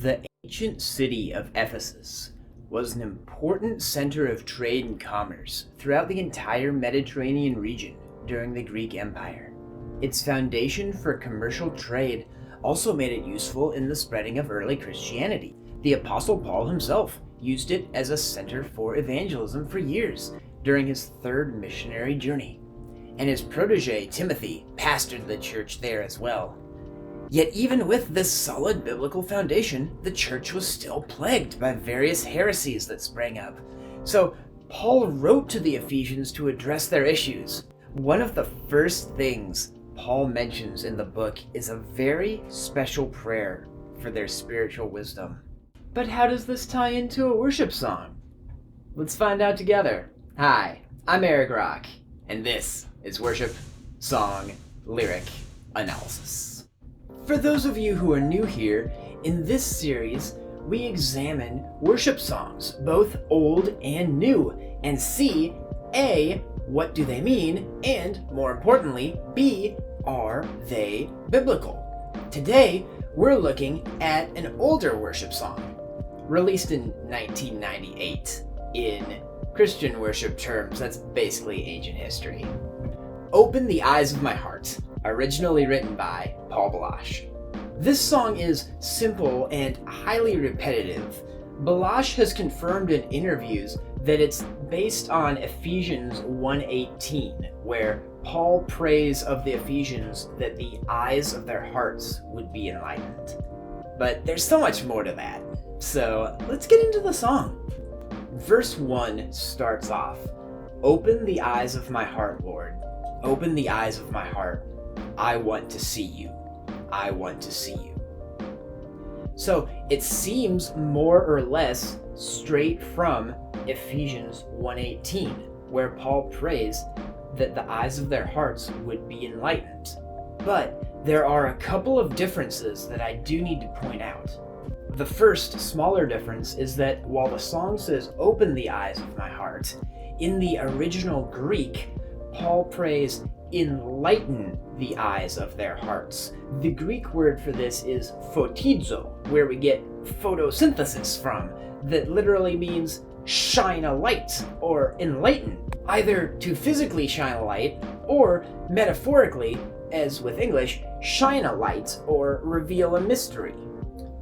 The ancient city of Ephesus was an important center of trade and commerce throughout the entire Mediterranean region during the Greek Empire. Its foundation for commercial trade also made it useful in the spreading of early Christianity. The Apostle Paul himself used it as a center for evangelism for years during his third missionary journey, and his protege Timothy pastored the church there as well. Yet even with this solid biblical foundation, the church was still plagued by various heresies that sprang up. So Paul wrote to the Ephesians to address their issues. One of the first things Paul mentions in the book is a very special prayer for their spiritual wisdom. But how does this tie into a worship song? Let's find out together. Hi, I'm Eric Rock, and this is Worship Song Lyric Analysis. For those of you who are new here, in this series, we examine worship songs, both old and new, and see A, what do they mean, and more importantly, B, are they biblical? Today, we're looking at an older worship song, released in 1998. In Christian worship terms, that's basically ancient history. Open the Eyes of My Heart, originally written by Paul Balash. This song is simple and highly repetitive. Balash has confirmed in interviews that it's based on Ephesians 1:18, where Paul prays of the Ephesians that the eyes of their hearts would be enlightened. But there's so much more to that, so let's get into the song. Verse 1 starts off, "Open the eyes of my heart, Lord. Open the eyes of my heart. I want to see you. I want to see you." So it seems more or less straight from Ephesians 1:18, where Paul prays that the eyes of their hearts would be enlightened. But there are a couple of differences that I do need to point out. The first, smaller difference is that while the song says, "Open the eyes of my heart," in the original Greek, Paul prays, "Enlighten the eyes of their hearts." The Greek word for this is photizo, where we get photosynthesis from, that literally means shine a light or enlighten, either to physically shine a light or metaphorically, as with English, shine a light or reveal a mystery.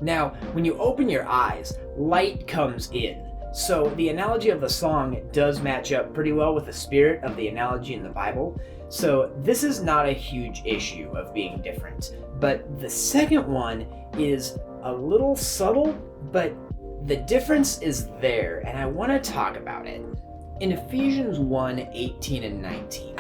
Now, when you open your eyes, light comes in. So the analogy of the song does match up pretty well with the spirit of the analogy in the Bible. So this is not a huge issue of being different. But the second one is a little subtle, but the difference is there, and I want to talk about it. In Ephesians 1:18 and 19,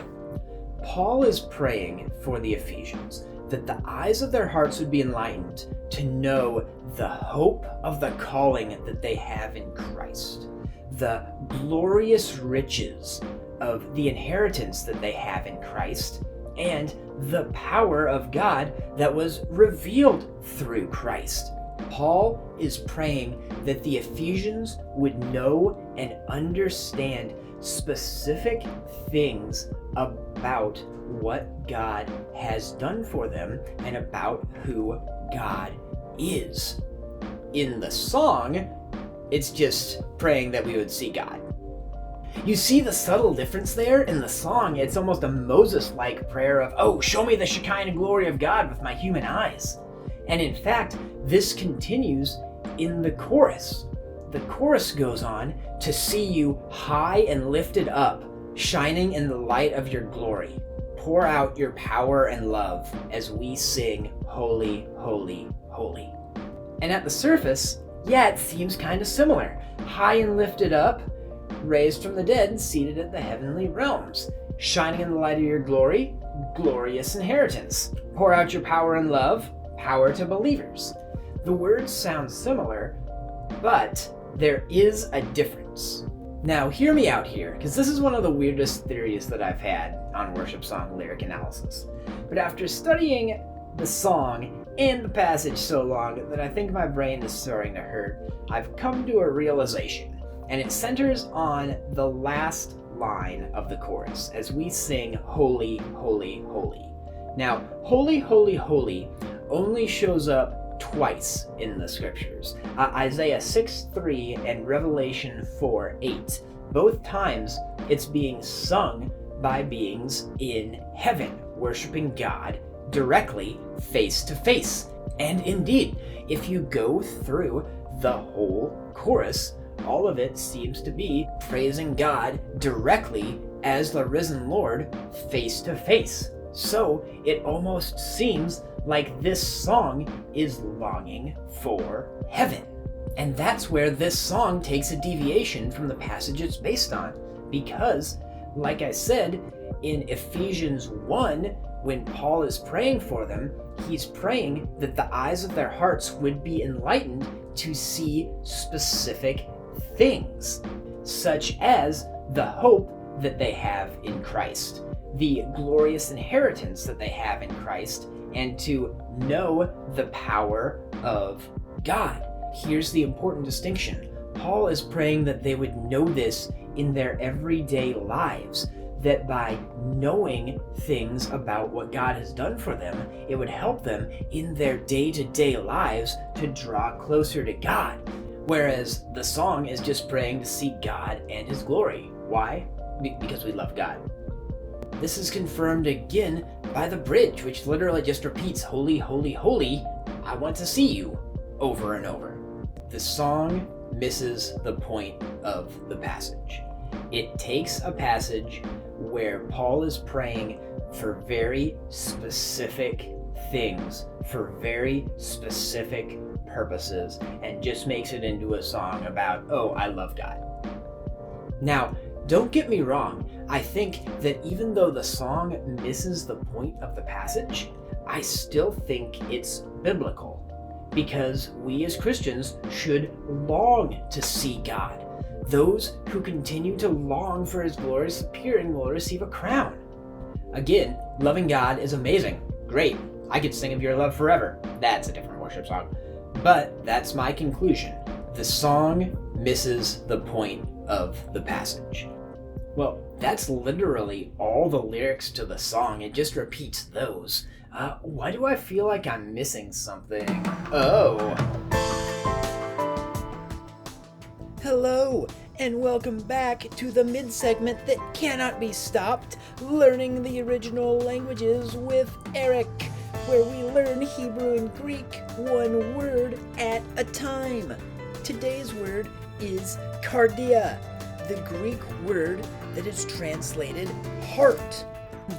Paul is praying for the Ephesians that the eyes of their hearts would be enlightened to know the hope of the calling that they have in Christ, the glorious riches of the inheritance that they have in Christ, and the power of God that was revealed through Christ. Paul is praying that the Ephesians would know and understand specific things about what God has done for them and about who God is. In the song, it's just praying that we would see God. You see the subtle difference there? In the song, it's almost a Moses-like prayer of, "Oh, show me the Shekinah glory of God with my human eyes." And in fact, this continues in the chorus. The chorus goes on, "To see you high and lifted up, shining in the light of your glory. Pour out your power and love as we sing, holy, holy, holy." And at the surface, yeah, it seems kind of similar. High and lifted up, raised from the dead, seated at the heavenly realms. Shining in the light of your glory, glorious inheritance. Pour out your power and love, power to believers. The words sound similar, but there is a difference. Now, hear me out here, because this is one of the weirdest theories that I've had on worship song lyric analysis. But after studying the song and the passage so long that I think my brain is starting to hurt, I've come to a realization, and it centers on the last line of the chorus as we sing, "Holy, holy, holy." Now, "holy, holy, holy" only shows up twice in the scriptures. Isaiah 6:3 and Revelation 4:8. Both times it's being sung by beings in heaven, worshiping God directly, face to face. And indeed, if you go through the whole chorus, all of it seems to be praising God directly as the risen Lord face to face. So it almost seems like this song is longing for heaven. And that's where this song takes a deviation from the passage it's based on. Because, like I said, in Ephesians 1, when Paul is praying for them, he's praying that the eyes of their hearts would be enlightened to see specific things, such as the hope that they have in Christ, the glorious inheritance that they have in Christ, and to know the power of God. Here's the important distinction. Paul is praying that they would know this in their everyday lives, that by knowing things about what God has done for them, it would help them in their day-to-day lives to draw closer to God. Whereas the song is just praying to see God and His glory. Why? Because we love God. This is confirmed again by the bridge, which literally just repeats, "Holy, holy, holy, I want to see you," over and over. The song misses the point of the passage. It takes a passage where Paul is praying for very specific things, for very specific purposes, and just makes it into a song about, oh, I love God. Now, don't get me wrong, I think that even though the song misses the point of the passage, I still think it's biblical, because we as Christians should long to see God. Those who continue to long for His glorious appearing will receive a crown. Again, loving God is amazing. Great. I could sing of your love forever. That's a different worship song. But that's my conclusion. The song misses the point of the passage. Well, that's literally all the lyrics to the song. It just repeats those. Why do I feel like I'm missing something? Oh. Hello, and welcome back to the mid-segment that cannot be stopped, Learning the Original Languages with Eric, where we learn Hebrew and Greek one word at a time. Today's word is Kardia, the Greek word that is translated heart.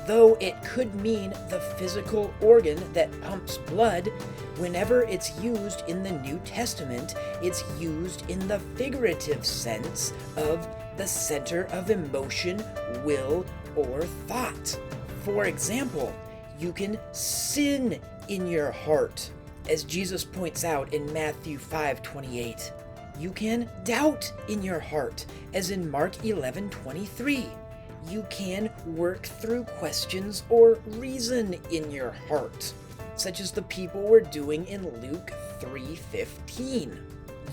Though it could mean the physical organ that pumps blood, whenever it's used in the New Testament, it's used in the figurative sense of the center of emotion, will, or thought. For example, you can sin in your heart, as Jesus points out in Matthew 5:28. You can doubt in your heart, as in Mark 11:23. You can work through questions or reason in your heart, such as the people were doing in Luke 3:15.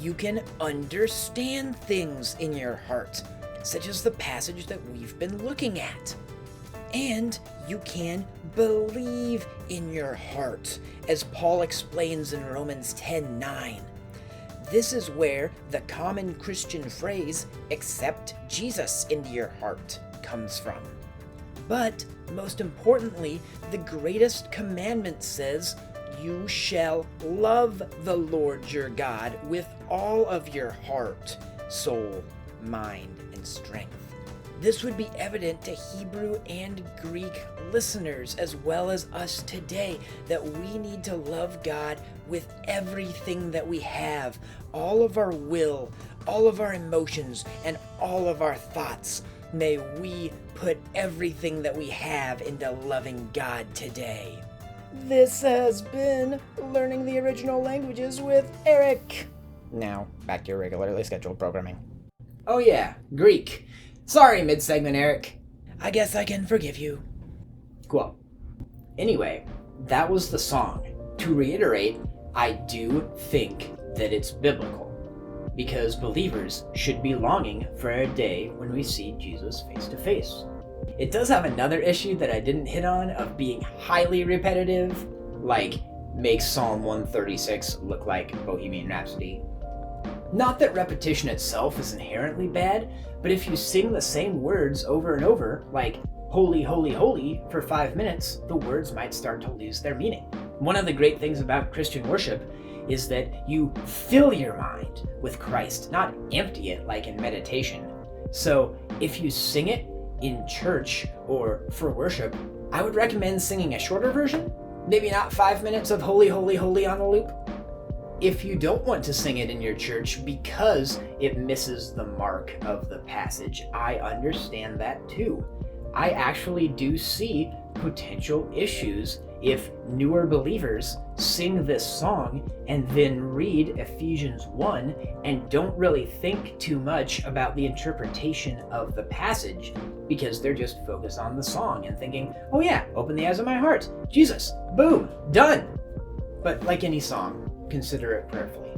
You can understand things in your heart, such as the passage that we've been looking at. And you can believe in your heart, as Paul explains in Romans 10:9. This is where the common Christian phrase, "accept Jesus into your heart," comes from. But most importantly, the greatest commandment says, "You shall love the Lord your God with all of your heart, soul, mind, and strength." This would be evident to Hebrew and Greek listeners as well as us today, that we need to love God with everything that we have, all of our will, all of our emotions, and all of our thoughts. May we put everything that we have into loving God today. This has been Learning the Original Languages with Eric. Now, back to your regularly scheduled programming. Oh yeah, Greek. Sorry, mid-segment Eric. I guess I can forgive you. Cool. Anyway, that was the song. To reiterate, I do think that it's biblical, because believers should be longing for a day when we see Jesus face to face. It does have another issue that I didn't hit on of being highly repetitive, like makes Psalm 136 look like Bohemian Rhapsody. Not that repetition itself is inherently bad, but if you sing the same words over and over, like holy, holy, holy, for 5 minutes, the words might start to lose their meaning. One of the great things about Christian worship is that you fill your mind with Christ, not empty it like in meditation. So if you sing it in church or for worship, I would recommend singing a shorter version, maybe not 5 minutes of holy, holy, holy on a loop. If you don't want to sing it in your church because it misses the mark of the passage, I understand that too. I actually do see potential issues if newer believers sing this song and then read Ephesians 1 and don't really think too much about the interpretation of the passage because they're just focused on the song and thinking, oh yeah, open the eyes of my heart, Jesus, boom, done. But like any song, consider it prayerfully.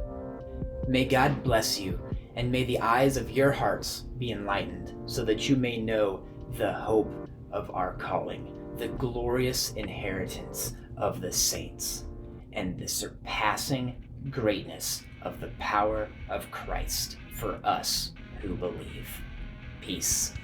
May God bless you, and may the eyes of your hearts be enlightened so that you may know the hope of our calling, the glorious inheritance of the saints, and the surpassing greatness of the power of Christ for us who believe. Peace.